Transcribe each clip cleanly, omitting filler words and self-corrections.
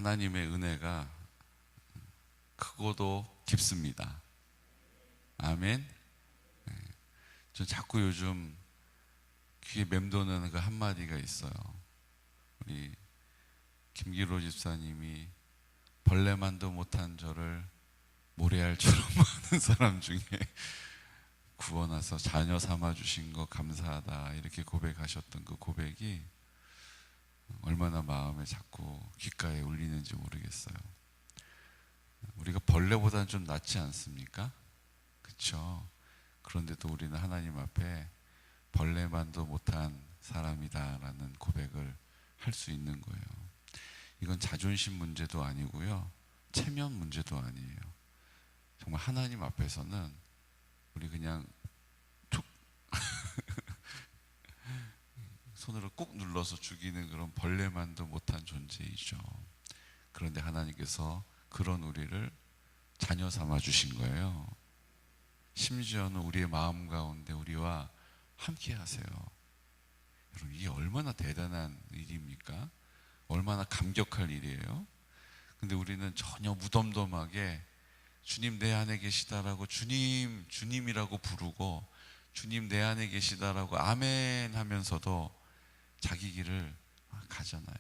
하나님의 은혜가 크고도 깊습니다. 아멘. 저 자꾸 요즘 귀에 맴도는 그 한마디가 있어요. 우리 김기로 집사님이 벌레만도 못한 저를 모래알처럼 많은 사람 중에 구원하서 자녀 삼아주신 거 감사하다, 이렇게 고백하셨던 그 고백이 얼마나 마음에 자꾸 귓가에 울리는지 모르겠어요. 우리가 벌레보다는 좀 낫지 않습니까? 그렇죠? 그런데도 우리는 하나님 앞에 벌레만도 못한 사람이다라는 고백을 할 수 있는 거예요. 이건 자존심 문제도 아니고요, 체면 문제도 아니에요. 정말 하나님 앞에서는 우리 그냥 툭 손으로 꾹 눌러서 죽이는 그런 벌레만도 못한 존재이죠. 그런데 하나님께서 그런 우리를 자녀 삼아 주신 거예요. 심지어는 우리의 마음 가운데 우리와 함께 하세요. 여러분, 이게 얼마나 대단한 일입니까? 얼마나 감격할 일이에요. 근데 우리는 전혀 무덤덤하게 주님 내 안에 계시다라고 주님이라고 부르고, 주님 내 안에 계시다라고 아멘 하면서도 자기 길을 가잖아요.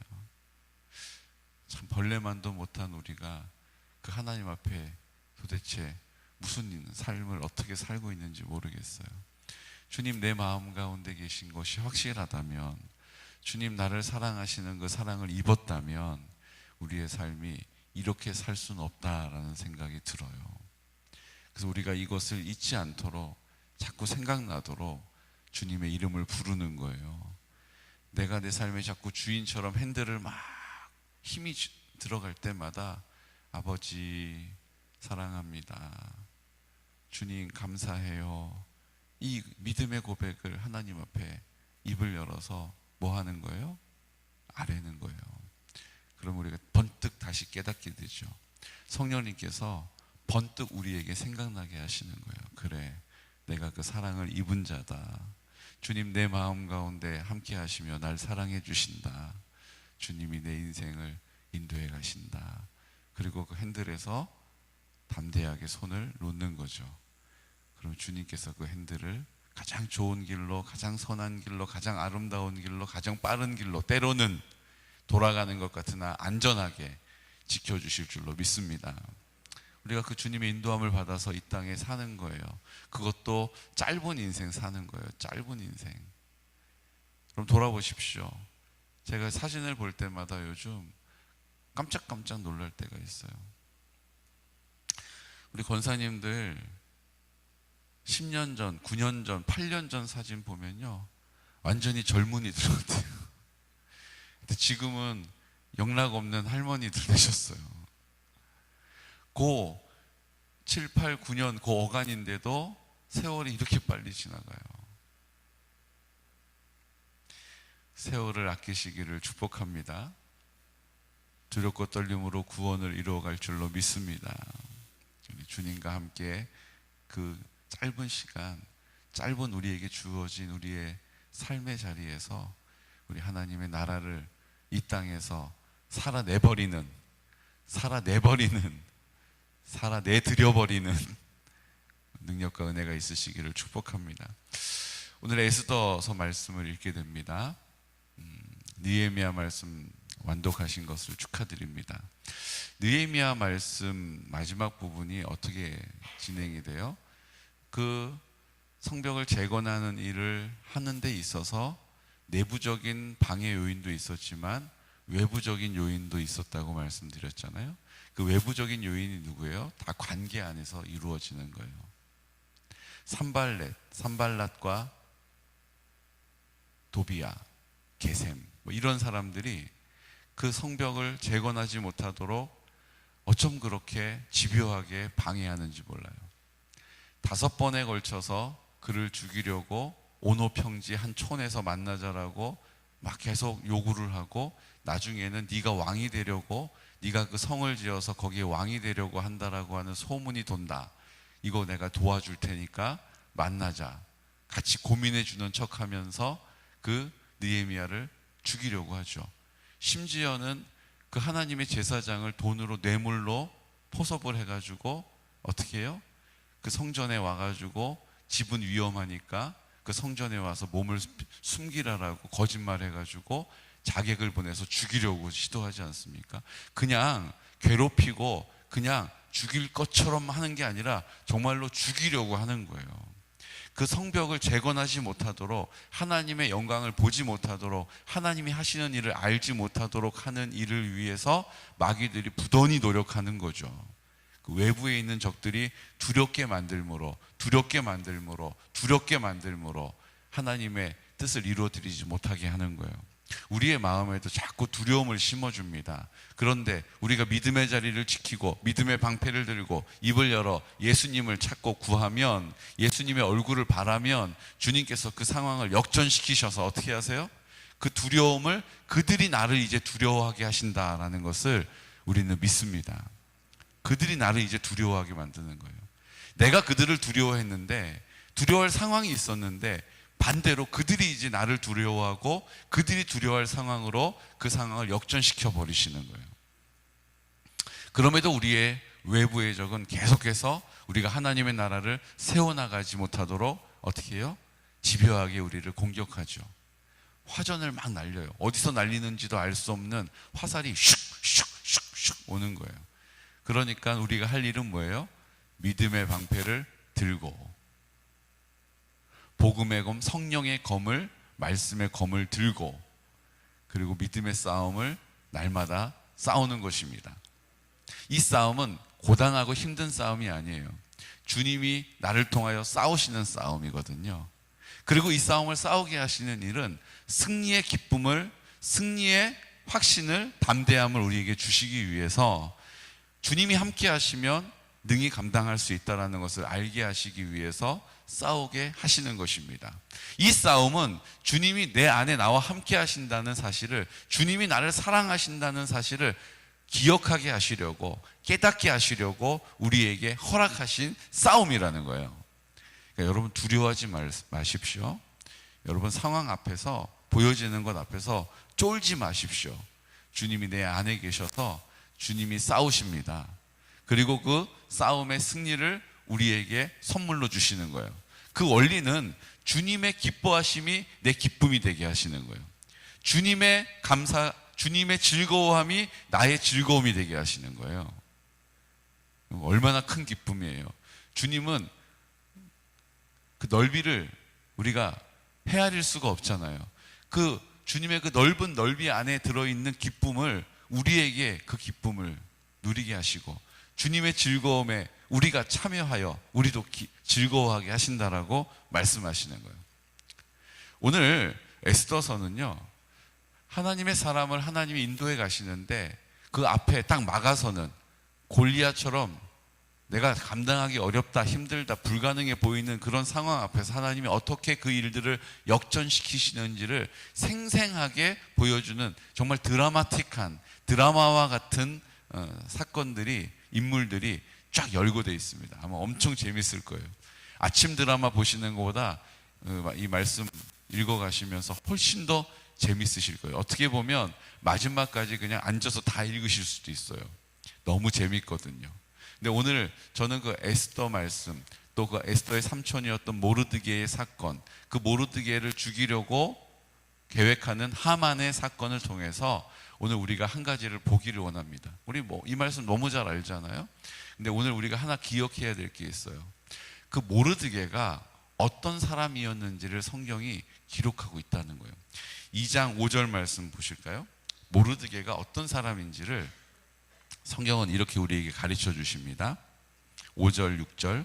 참 벌레만도 못한 우리가 그 하나님 앞에 도대체 무슨 삶을 어떻게 살고 있는지 모르겠어요. 주님 내 마음 가운데 계신 것이 확실하다면, 주님 나를 사랑하시는 그 사랑을 입었다면 우리의 삶이 이렇게 살 수는 없다라는 생각이 들어요. 그래서 우리가 이것을 잊지 않도록 자꾸 생각나도록 주님의 이름을 부르는 거예요. 내가 내 삶에 자꾸 주인처럼 핸들을 막 힘이 들어갈 때마다 아버지 사랑합니다, 주님 감사해요, 이 믿음의 고백을 하나님 앞에 입을 열어서 뭐 하는 거예요? 아뢰는 거예요. 그럼 우리가 번뜩 다시 깨닫게 되죠. 성령님께서 번뜩 우리에게 생각나게 하시는 거예요. 그래, 내가 그 사랑을 입은 자다. 주님 내 마음 가운데 함께 하시며 날 사랑해 주신다. 주님이 내 인생을 인도해 가신다. 그리고 그 핸들에서 담대하게 손을 놓는 거죠. 그럼 주님께서 그 핸들을 가장 좋은 길로, 가장 선한 길로, 가장 아름다운 길로, 가장 빠른 길로, 때로는 돌아가는 것 같으나 안전하게 지켜주실 줄로 믿습니다. 우리가 그 주님의 인도함을 받아서 이 땅에 사는 거예요. 그것도 짧은 인생 사는 거예요. 짧은 인생. 그럼 돌아보십시오. 제가 사진을 볼 때마다 요즘 깜짝깜짝 놀랄 때가 있어요. 우리 권사님들 10년 전, 9년 전, 8년 전 사진 보면요, 완전히 젊은이들 같아요. 근데 지금은 영락 없는 할머니들 되셨어요. 고 7, 8, 9년 그 어간인데도 세월이 이렇게 빨리 지나가요. 세월을 아끼시기를 축복합니다. 두렵고 떨림으로 구원을 이루어갈 줄로 믿습니다. 주님과 함께 그 짧은 시간, 짧은 우리에게 주어진 우리의 삶의 자리에서 우리 하나님의 나라를 이 땅에서 살아내드려버리는 능력과 은혜가 있으시기를 축복합니다. 오늘 에스더서 말씀을 읽게 됩니다. 느헤미야 말씀 완독하신 것을 축하드립니다. 느헤미야 말씀 마지막 부분이 어떻게 진행이 돼요? 그 성벽을 재건하는 일을 하는 데 있어서 내부적인 방해 요인도 있었지만 외부적인 요인도 있었다고 말씀드렸잖아요. 그 외부적인 요인이 누구예요? 다 관계 안에서 이루어지는 거예요. 산발랏과 도비야, 게셈, 뭐 이런 사람들이 그 성벽을 재건하지 못하도록 어쩜 그렇게 집요하게 방해하는지 몰라요. 5번에 걸쳐서 그를 죽이려고 오노평지 한 촌에서 만나자라고 막 계속 요구를 하고, 나중에는 네가 왕이 되려고, 네가 그 성을 지어서 거기에 왕이 되려고 한다라고 하는 소문이 돈다. 이거 내가 도와줄 테니까 만나자. 같이 고민해 주는 척하면서 그 느헤미야를 죽이려고 하죠. 심지어는 그 하나님의 제사장을 돈으로 뇌물로 포섭을 해가지고 어떻게 해요? 그 성전에 와가지고 집은 위험하니까 그 성전에 와서 몸을 숨기라라고 거짓말해가지고 자객을 보내서 죽이려고 시도하지 않습니까? 그냥 괴롭히고 그냥 죽일 것처럼 하는 게 아니라 정말로 죽이려고 하는 거예요. 그 성벽을 재건하지 못하도록, 하나님의 영광을 보지 못하도록, 하나님이 하시는 일을 알지 못하도록 하는 일을 위해서 마귀들이 부단히 노력하는 거죠. 그 외부에 있는 적들이 두렵게 만들므로 하나님의 뜻을 이루어드리지 못하게 하는 거예요. 우리의 마음에도 자꾸 두려움을 심어줍니다. 그런데 우리가 믿음의 자리를 지키고 믿음의 방패를 들고 입을 열어 예수님을 찾고 구하면, 예수님의 얼굴을 바라면 주님께서 그 상황을 역전시키셔서 어떻게 하세요? 그 두려움을, 그들이 나를 이제 두려워하게 하신다라는 것을 우리는 믿습니다. 그들이 나를 이제 두려워하게 만드는 거예요. 내가 그들을 두려워했는데, 두려워할 상황이 있었는데 반대로 그들이 이제 나를 두려워하고 그들이 두려워할 상황으로 그 상황을 역전시켜 버리시는 거예요. 그럼에도 우리의 외부의 적은 계속해서 우리가 하나님의 나라를 세워나가지 못하도록 어떻게 해요? 집요하게 우리를 공격하죠. 화전을 막 날려요. 어디서 날리는지도 알 수 없는 화살이 슉슉슉슉 오는 거예요. 그러니까 우리가 할 일은 뭐예요? 믿음의 방패를 들고 복음의 검, 성령의 검을, 말씀의 검을 들고, 그리고 믿음의 싸움을 날마다 싸우는 것입니다. 이 싸움은 고단하고 힘든 싸움이 아니에요. 주님이 나를 통하여 싸우시는 싸움이거든요. 그리고 이 싸움을 싸우게 하시는 일은 승리의 기쁨을, 승리의 확신을, 담대함을 우리에게 주시기 위해서, 주님이 함께 하시면 능히 감당할 수 있다는 것을 알게 하시기 위해서 싸우게 하시는 것입니다. 이 싸움은 주님이 내 안에 나와 함께 하신다는 사실을, 주님이 나를 사랑하신다는 사실을 기억하게 하시려고, 깨닫게 하시려고 우리에게 허락하신 싸움이라는 거예요. 그러니까 여러분 두려워하지 마십시오. 여러분 상황 앞에서, 보여지는 것 앞에서 쫄지 마십시오. 주님이 내 안에 계셔서 주님이 싸우십니다. 그리고 그 싸움의 승리를 우리에게 선물로 주시는 거예요. 그 원리는 주님의 기뻐하심이 내 기쁨이 되게 하시는 거예요. 주님의 감사, 주님의 즐거워함이 나의 즐거움이 되게 하시는 거예요. 얼마나 큰 기쁨이에요. 주님은 그 넓이를 우리가 헤아릴 수가 없잖아요. 그 주님의 그 넓은 넓이 안에 들어있는 기쁨을, 우리에게 그 기쁨을 누리게 하시고, 주님의 즐거움에 우리가 참여하여 우리도 즐거워하게 하신다라고 말씀하시는 거예요. 오늘 에스더서는요, 하나님의 사람을 하나님이 인도해 가시는데 그 앞에 딱 막아서는, 골리앗처럼 내가 감당하기 어렵다, 힘들다, 불가능해 보이는 그런 상황 앞에서 하나님이 어떻게 그 일들을 역전시키시는지를 생생하게 보여주는 정말 드라마틱한, 드라마와 같은 사건들이, 인물들이 쫙 열거되어 있습니다. 아마 엄청 재밌을 거예요. 아침 드라마 보시는 것보다 이 말씀 읽어가시면서 훨씬 더 재밌으실 거예요. 어떻게 보면 마지막까지 그냥 앉아서 다 읽으실 수도 있어요. 너무 재밌거든요. 근데 오늘 저는 그 에스더 말씀, 또 그 에스더의 삼촌이었던 모르드게의 사건, 그 모르드게를 죽이려고 계획하는 하만의 사건을 통해서 오늘 우리가 한 가지를 보기를 원합니다. 우리 이 말씀 너무 잘 알잖아요. 근데 오늘 우리가 하나 기억해야 될 게 있어요. 그 모르드게가 어떤 사람이었는지를 성경이 기록하고 있다는 거예요. 2장 5절 말씀 보실까요? 모르드게가 어떤 사람인지를 성경은 이렇게 우리에게 가르쳐 주십니다. 5절 6절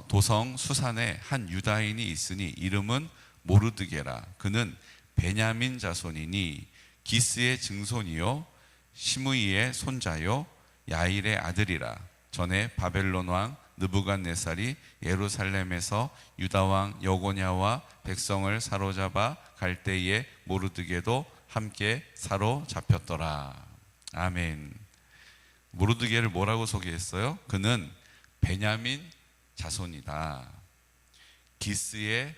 도성 수산에 한 유다인이 있으니 이름은 모르드게라. 그는 베냐민 자손이니 기스의 증손이요 시므이의 손자요 야일의 아들이라. 전에 바벨론 왕 느부갓네살이 예루살렘에서 유다 왕 여고냐와 백성을 사로잡아 갈 때에 모르드게도 함께 사로잡혔더라. 아멘. 모르드게를 뭐라고 소개했어요? 그는 베냐민 자손이다, 기스의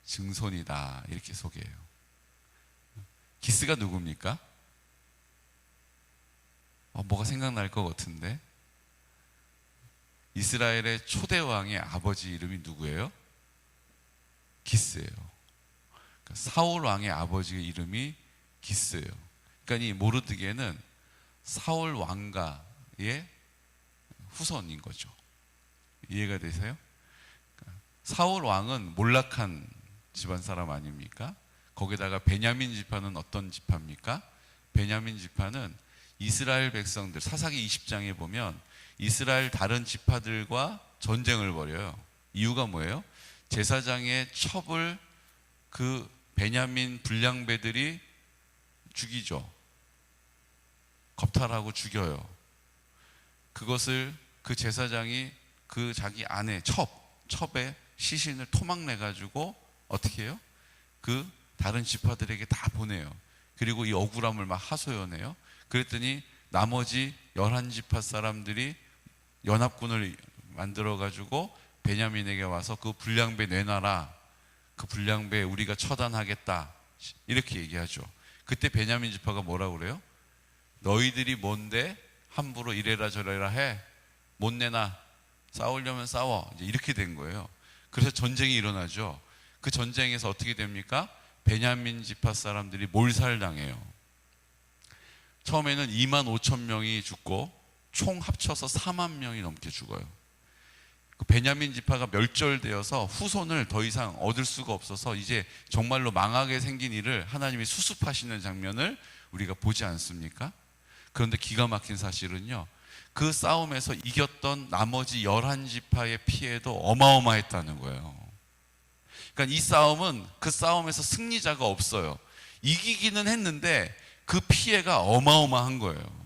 증손이다, 이렇게 소개해요. 기스가 누굽니까? 뭐가 생각날 것 같은데, 이스라엘의 초대 왕의 아버지 이름이 누구예요? 기스예요. 그러니까 사울 왕의 아버지의 이름이 기스예요. 그러니까 이 모르드게는 사울 왕가의 후손인 거죠. 이해가 되세요? 그러니까 사울 왕은 몰락한 집안 사람 아닙니까? 거기다가 베냐민 지파는 어떤 지파입니까? 베냐민 지파는 이스라엘 백성들, 사사기 20장에 보면 이스라엘 다른 지파들과 전쟁을 벌여요. 이유가 뭐예요? 제사장의 첩을 그 베냐민 불량배들이 죽이죠. 겁탈하고 죽여요. 그것을 그 제사장이 그 자기 아내 첩의 시신을 토막내가지고 어떻게 해요? 그 다른 지파들에게 다 보내요. 그리고 이 억울함을 막 하소연해요. 그랬더니 나머지 11지파 사람들이 연합군을 만들어가지고 베냐민에게 와서 그 불량배 내놔라. 그 불량배 우리가 처단하겠다. 이렇게 얘기하죠. 그때 베냐민 지파가 뭐라고 그래요? 너희들이 뭔데 함부로 이래라 저래라 해. 못 내놔. 싸우려면 싸워. 이제 이렇게 된 거예요. 그래서 전쟁이 일어나죠. 그 전쟁에서 어떻게 됩니까? 베냐민 지파 사람들이 몰살당해요. 처음에는 2만 5천 명이 죽고 총 합쳐서 4만 명이 넘게 죽어요. 그 베냐민 지파가 멸절되어서 후손을 더 이상 얻을 수가 없어서 이제 정말로 망하게 생긴 일을 하나님이 수습하시는 장면을 우리가 보지 않습니까? 그런데 기가 막힌 사실은요, 그 싸움에서 이겼던 나머지 11지파의 피해도 어마어마했다는 거예요. 그러니까 이 싸움은 그 싸움에서 승리자가 없어요. 이기기는 했는데 그 피해가 어마어마한 거예요.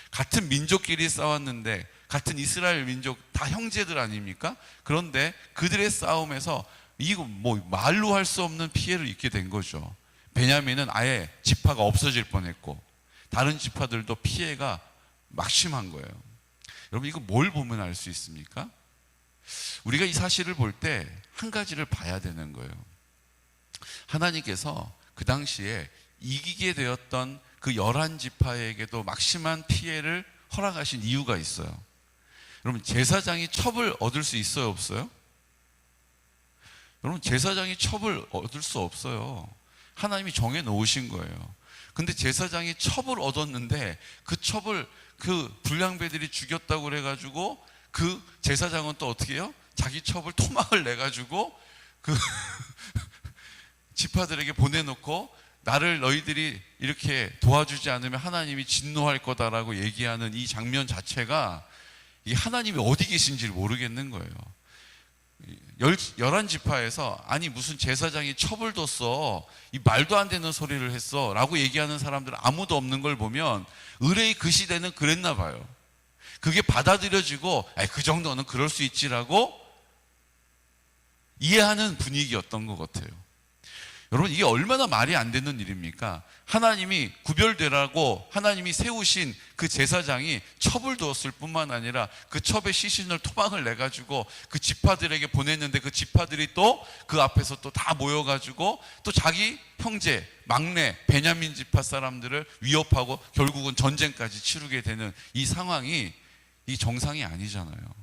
같은 민족끼리 싸웠는데, 같은 이스라엘 민족 다 형제들 아닙니까? 그런데 그들의 싸움에서 이거 뭐 말로 할 수 없는 피해를 입게 된 거죠. 베냐민은 아예 지파가 없어질 뻔했고 다른 지파들도 피해가 막심한 거예요. 여러분, 이거 뭘 보면 알 수 있습니까? 우리가 이 사실을 볼 때 한 가지를 봐야 되는 거예요. 하나님께서 그 당시에 이기게 되었던 그 11지파에게도 막심한 피해를 허락하신 이유가 있어요. 여러분, 제사장이 첩을 얻을 수 있어요, 없어요? 여러분, 제사장이 첩을 얻을 수 없어요. 하나님이 정해 놓으신 거예요. 근데 제사장이 첩을 얻었는데 그 첩을 그 불량배들이 죽였다고 그래가지고 그 제사장은 또 어떻게 해요? 자기 첩을 토막을 내가지고 그 지파들에게 보내놓고 나를 너희들이 이렇게 도와주지 않으면 하나님이 진노할 거다라고 얘기하는 이 장면 자체가 이 하나님이 어디 계신지를 모르겠는 거예요. 11지파에서 아니 무슨 제사장이 첩을 뒀어, 이 말도 안 되는 소리를 했어 라고 얘기하는 사람들은 아무도 없는 걸 보면 의뢰의 그 시대는 그랬나 봐요. 그게 받아들여지고 그 정도는 그럴 수 있지라고 이해하는 분위기였던 것 같아요. 여러분, 이게 얼마나 말이 안 되는 일입니까? 하나님이 구별되라고 하나님이 세우신 그 제사장이 첩을 두었을 뿐만 아니라 그 첩의 시신을 토막을 내가지고 그 지파들에게 보냈는데 그 지파들이 또 그 앞에서 또 다 모여가지고 또 자기 형제 막내 베냐민 지파 사람들을 위협하고 결국은 전쟁까지 치르게 되는 이 상황이 이 정상이 아니잖아요.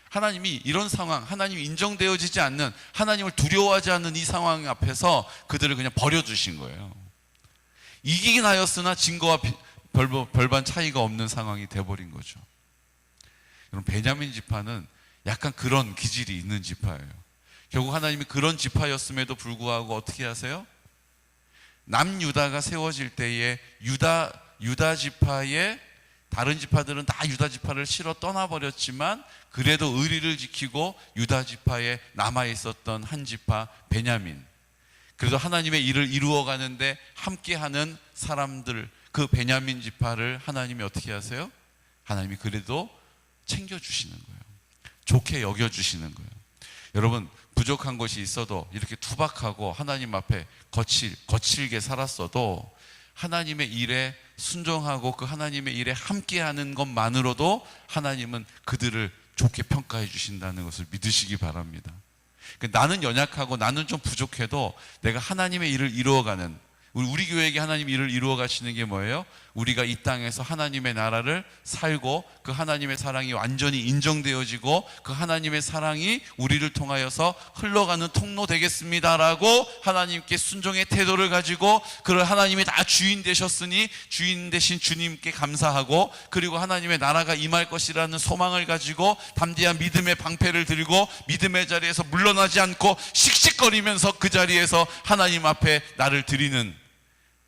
하나님이 이런 상황, 하나님이 인정되어지지 않는, 하나님을 두려워하지 않는 이 상황 앞에서 그들을 그냥 버려두신 거예요. 이기긴 하였으나 진 거와 별반 차이가 없는 상황이 돼버린 거죠. 여러분, 베냐민 지파는 약간 그런 기질이 있는 지파예요. 결국 하나님이 그런 지파였음에도 불구하고 어떻게 하세요? 남유다가 세워질 때에 유다 지파의 다른 지파들은 다 유다 지파를 실어 떠나버렸지만 그래도 의리를 지키고 유다 지파에 남아있었던 한 지파 베냐민, 그래도 하나님의 일을 이루어가는데 함께하는 사람들, 그 베냐민 지파를 하나님이 어떻게 하세요? 하나님이 그래도 챙겨주시는 거예요. 좋게 여겨주시는 거예요. 여러분, 부족한 것이 있어도 이렇게 투박하고 하나님 앞에 거칠게 살았어도 하나님의 일에 순종하고 그 하나님의 일에 함께하는 것만으로도 하나님은 그들을 좋게 평가해 주신다는 것을 믿으시기 바랍니다. 나는 연약하고 나는 좀 부족해도 내가 하나님의 일을 이루어가는, 우리 교회에게 하나님 일을 이루어 가시는 게 뭐예요? 우리가 이 땅에서 하나님의 나라를 살고 그 하나님의 사랑이 완전히 인정되어지고 그 하나님의 사랑이 우리를 통하여서 흘러가는 통로 되겠습니다라고 하나님께 순종의 태도를 가지고 그를 하나님이 다 주인 되셨으니 주인 되신 주님께 감사하고 그리고 하나님의 나라가 임할 것이라는 소망을 가지고 담대한 믿음의 방패를 들고 믿음의 자리에서 물러나지 않고 씩씩거리면서 그 자리에서 하나님 앞에 나를 드리는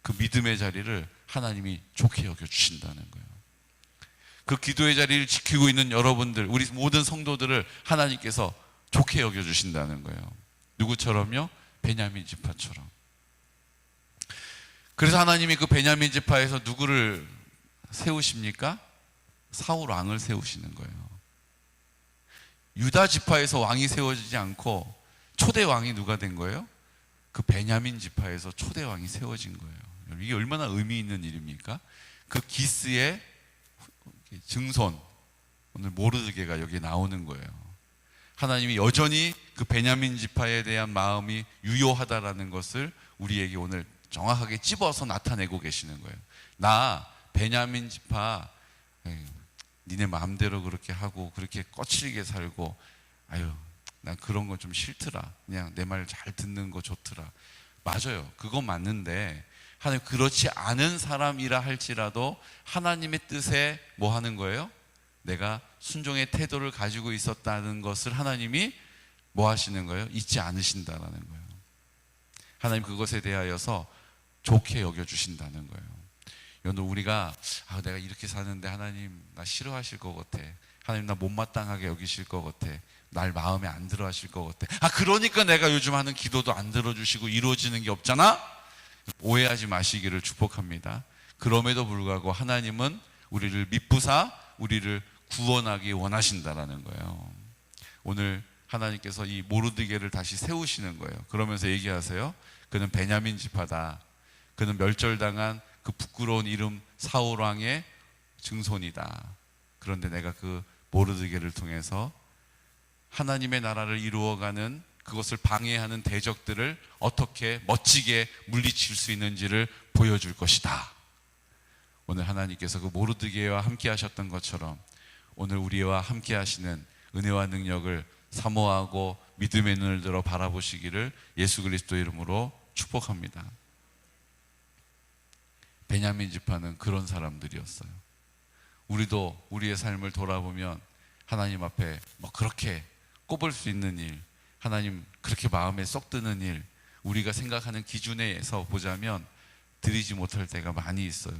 그 믿음의 자리를 하나님이 좋게 여겨주신다는 거예요. 그 기도의 자리를 지키고 있는 여러분들, 우리 모든 성도들을 하나님께서 좋게 여겨주신다는 거예요. 누구처럼요? 베냐민 지파처럼. 그래서 하나님이 그 베냐민 지파에서 누구를 세우십니까? 사울 왕을 세우시는 거예요. 유다 지파에서 왕이 세워지지 않고 초대 왕이 누가 된 거예요? 그 베냐민 지파에서 초대 왕이 세워진 거예요. 이게 얼마나 의미 있는 일입니까? 그 기스의 증손, 오늘 모르드게가 여기 나오는 거예요. 하나님이 여전히 그 베냐민 지파에 대한 마음이 유효하다라는 것을 우리에게 오늘 정확하게 찝어서 나타내고 계시는 거예요. 나 베냐민 지파, 니네 마음대로 그렇게 하고 그렇게 거칠게 살고, 아유 난 그런 거 좀 싫더라. 그냥 내 말 잘 듣는 거 좋더라. 맞아요. 그거 맞는데 하나님 그렇지 않은 사람이라 할지라도 하나님의 뜻에 뭐 하는 거예요? 내가 순종의 태도를 가지고 있었다는 것을 하나님이 뭐 하시는 거예요? 잊지 않으신다라는 거예요. 하나님 그것에 대하여서 좋게 여겨주신다는 거예요. 오늘 우리가 내가 이렇게 사는데 하나님 나 싫어하실 것 같아. 하나님 나 못마땅하게 여기실 것 같아. 날 마음에 안 들어 하실 것 같아. 그러니까 내가 요즘 하는 기도도 안 들어주시고 이루어지는 게 없잖아? 오해하지 마시기를 축복합니다. 그럼에도 불구하고 하나님은 우리를 미쁘사 우리를 구원하기 원하신다라는 거예요. 오늘 하나님께서 이 모르드게를 다시 세우시는 거예요. 그러면서 얘기하세요. 그는 베냐민 지파다. 그는 멸절당한 그 부끄러운 이름 사울 왕의 증손이다. 그런데 내가 그 모르드게를 통해서 하나님의 나라를 이루어가는 그것을 방해하는 대적들을 어떻게 멋지게 물리칠 수 있는지를 보여줄 것이다. 오늘 하나님께서 그 모르드게와 함께 하셨던 것처럼 오늘 우리와 함께 하시는 은혜와 능력을 사모하고 믿음의 눈을 들어 바라보시기를 예수 그리스도 이름으로 축복합니다. 베냐민 지파는 그런 사람들이었어요. 우리도 우리의 삶을 돌아보면 하나님 앞에 뭐 그렇게 꼽을 수 있는 일, 하나님 그렇게 마음에 쏙 드는 일, 우리가 생각하는 기준에서 보자면 드리지 못할 때가 많이 있어요.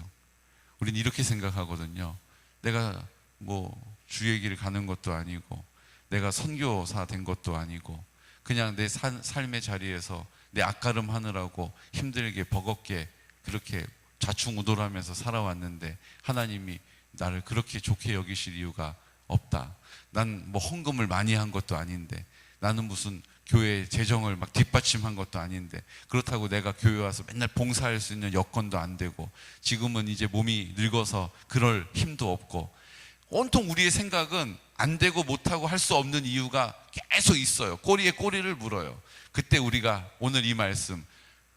우리는 이렇게 생각하거든요. 내가 뭐 주의 길 가는 것도 아니고 내가 선교사 된 것도 아니고 그냥 내 삶의 자리에서 내 앞가름 하느라고 힘들게 버겁게 그렇게 좌충우돌하면서 살아왔는데 하나님이 나를 그렇게 좋게 여기실 이유가 없다. 난 뭐 헌금을 많이 한 것도 아닌데, 나는 무슨 교회 재정을 막 뒷받침한 것도 아닌데, 그렇다고 내가 교회 와서 맨날 봉사할 수 있는 여건도 안 되고, 지금은 이제 몸이 늙어서 그럴 힘도 없고, 온통 우리의 생각은 안 되고 못하고 할 수 없는 이유가 계속 있어요. 꼬리에 꼬리를 물어요. 그때 우리가 오늘 이 말씀,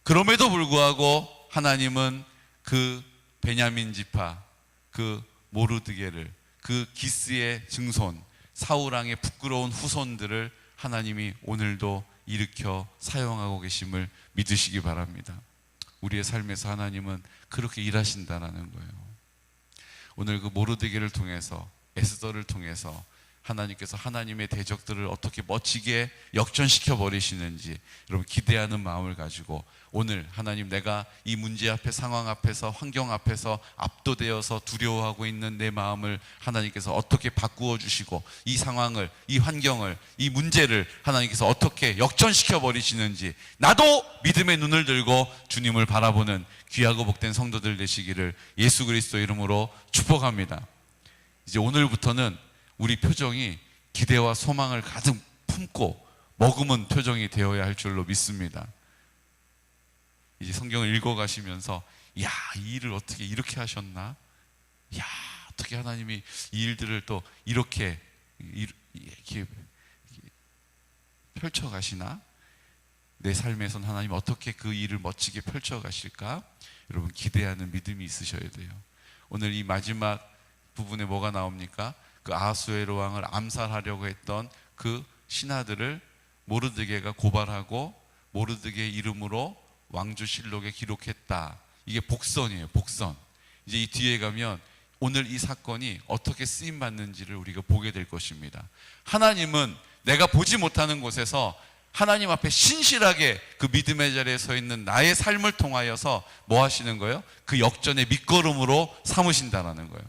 그럼에도 불구하고 하나님은 그 베냐민 지파, 그 모르드게를, 그 기스의 증손 사울왕의 부끄러운 후손들을 하나님이 오늘도 일으켜 사용하고 계심을 믿으시기 바랍니다. 우리의 삶에서 하나님은 그렇게 일하신다는 거예요. 오늘 그 모르드게를 통해서, 에스더를 통해서 하나님께서 하나님의 대적들을 어떻게 멋지게 역전시켜 버리시는지 여러분 기대하는 마음을 가지고 오늘 하나님, 내가 이 문제 앞에, 상황 앞에서, 환경 앞에서 압도되어서 두려워하고 있는 내 마음을 하나님께서 어떻게 바꾸어 주시고, 이 상황을, 이 환경을, 이 문제를 하나님께서 어떻게 역전시켜 버리시는지 나도 믿음의 눈을 들고 주님을 바라보는 귀하고 복된 성도들 되시기를 예수 그리스도 이름으로 축복합니다. 이제 오늘부터는 우리 표정이 기대와 소망을 가득 품고 머금은 표정이 되어야 할 줄로 믿습니다. 이제 성경을 읽어가시면서 야, 이 일을 어떻게 이렇게 하셨나? 야, 어떻게 하나님이 이 일들을 또 이렇게 펼쳐가시나? 내 삶에선 하나님 어떻게 그 일을 멋지게 펼쳐 가실까? 여러분 기대하는 믿음이 있으셔야 돼요. 오늘 이 마지막 부분에 뭐가 나옵니까? 그 아하수에로 왕을 암살하려고 했던 그 신하들을 모르드게가 고발하고 모르드게의 이름으로 왕조실록에 기록했다. 이게 복선이에요. 복선. 이제 이 뒤에 가면 오늘 이 사건이 어떻게 쓰임 받는지를 우리가 보게 될 것입니다. 하나님은 내가 보지 못하는 곳에서 하나님 앞에 신실하게 그 믿음의 자리에 서 있는 나의 삶을 통하여서 뭐 하시는 거예요? 그 역전의 밑거름으로 삼으신다라는 거예요.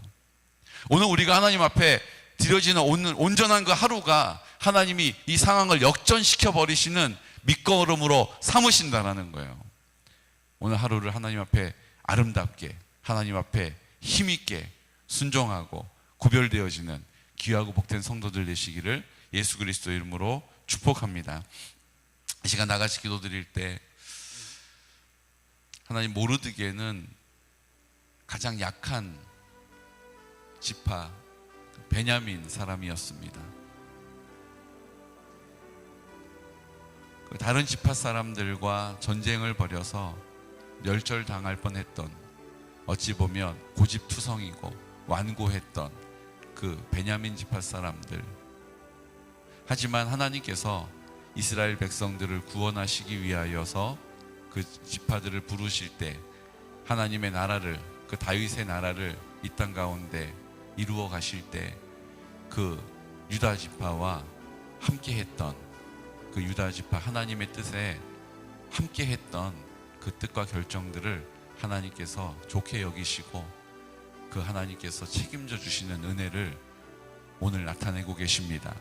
오늘 우리가 하나님 앞에 드려지는 온전한 그 하루가 하나님이 이 상황을 역전시켜 버리시는 밑거름으로 삼으신다라는 거예요. 오늘 하루를 하나님 앞에 아름답게, 하나님 앞에 힘있게 순종하고 구별되어지는 귀하고 복된 성도들 되시기를 예수 그리스도 이름으로 축복합니다. 이 시간 나같이 기도드릴 때 하나님, 모르드게는 가장 약한 지파 베냐민 사람이었습니다. 다른 지파 사람들과 전쟁을 벌여서 멸절당할 뻔했던, 어찌 보면 고집투성이고 완고했던 그 베냐민 지파 사람들. 하지만 하나님께서 이스라엘 백성들을 구원하시기 위하여서 그 지파들을 부르실 때 하나님의 나라를, 그 다윗의 나라를 이 땅 가운데 이루어 가실 때 그 유다 지파와 함께 했던, 그 유다 지파 하나님의 뜻에 함께 했던 그 뜻과 결정들을 하나님께서 좋게 여기시고 그 하나님께서 책임져 주시는 은혜를 오늘 나타내고 계십니다.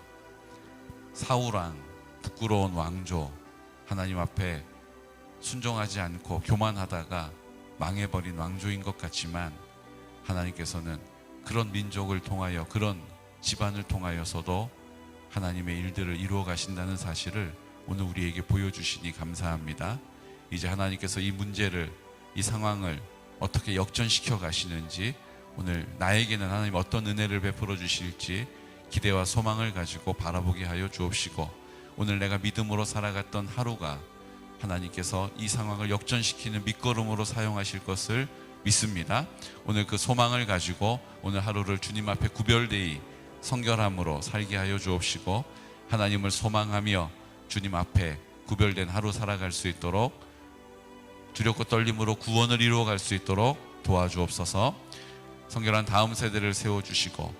사울왕, 부끄러운 왕조, 하나님 앞에 순종하지 않고 교만하다가 망해버린 왕조인 것 같지만 하나님께서는 그런 민족을 통하여, 그런 집안을 통하여서도 하나님의 일들을 이루어 가신다는 사실을 오늘 우리에게 보여주시니 감사합니다. 이제 하나님께서 이 문제를, 이 상황을 어떻게 역전시켜 가시는지, 오늘 나에게는 하나님 어떤 은혜를 베풀어 주실지 기대와 소망을 가지고 바라보게 하여 주옵시고, 오늘 내가 믿음으로 살아갔던 하루가 하나님께서 이 상황을 역전시키는 밑거름으로 사용하실 것을 믿습니다. 오늘 그 소망을 가지고 오늘 하루를 주님 앞에 구별되이 성결함으로 살게 하여 주옵시고, 하나님을 소망하며 주님 앞에 구별된 하루 살아갈 수 있도록, 두렵고 떨림으로 구원을 이루어갈 수 있도록 도와주옵소서. 성결한 다음 세대를 세워주시고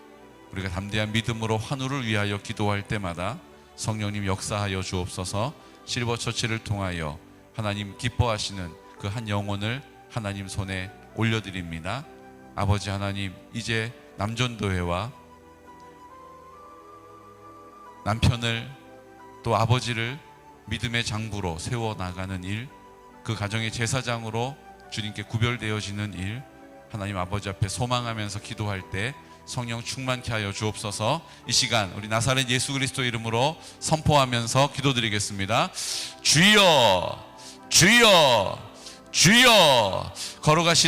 우리가 담대한 믿음으로 환우를 위하여 기도할 때마다 성령님 역사하여 주옵소서. 실버처치를 통하여 하나님 기뻐하시는 그 한 영혼을 하나님 손에 올려드립니다. 아버지 하나님, 이제 남전도회와 남편을 또 아버지를 믿음의 장부로 세워나가는 일, 그 가정의 제사장으로 주님께 구별되어지는 일, 하나님 아버지 앞에 소망하면서 기도할 때 성령 충만케 하여 주옵소서. 이 시간 우리 나사렛 예수 그리스도 이름으로 선포하면서 기도드리겠습니다. 주여, 주여, 주여. 걸어가신